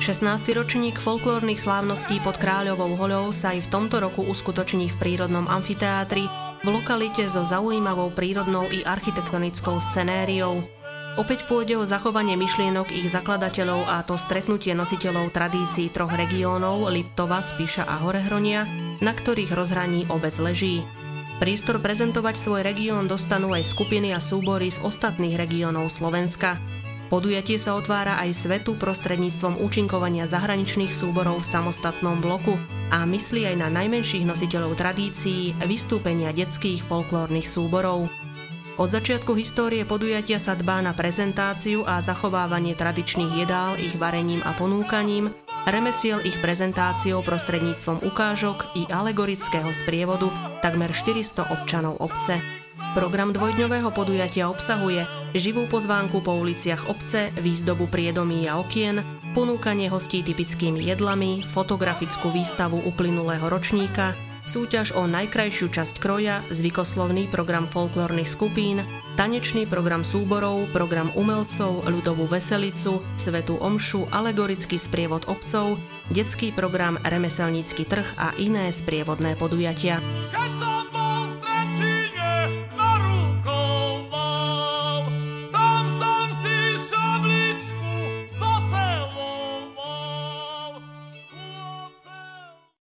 16. ročník folklórnych slávností pod Kráľovou hoľou sa aj v tomto roku uskutoční v prírodnom amfiteátri v lokalite so zaujímavou prírodnou i architektonickou scenériou. Opäť pôjde o zachovanie myšlienok ich zakladateľov, a to stretnutie nositeľov tradícií troch regiónov Liptova, Spiša a Horehronia, na ktorých rozhraní obec leží. Priestor prezentovať svoj región dostanú aj skupiny a súbory z ostatných regiónov Slovenska. Podujatie sa otvára aj svetu prostredníctvom účinkovania zahraničných súborov v samostatnom bloku a myslí aj na najmenších nositeľov tradícií, vystúpenia detských folklórnych súborov. Od začiatku histórie podujatia sa dbá na prezentáciu a zachovávanie tradičných jedál ich varením a ponúkaním, remesiel ich prezentáciou prostredníctvom ukážok i alegorického sprievodu takmer 400 občanov obce. Program dvojdňového podujatia obsahuje živú pozvánku po uliciach obce, výzdobu priedomí a okien, ponúkanie hostí typickými jedlami, fotografickú výstavu uplynulého ročníka, súťaž o najkrajšiu časť kroja, zvykoslovný program folklórnych skupín, tanečný program súborov, program umelcov, ľudovú veselicu, svätú omšu, alegorický sprievod obcov, detský program, remeselnícky trh a iné sprievodné podujatia.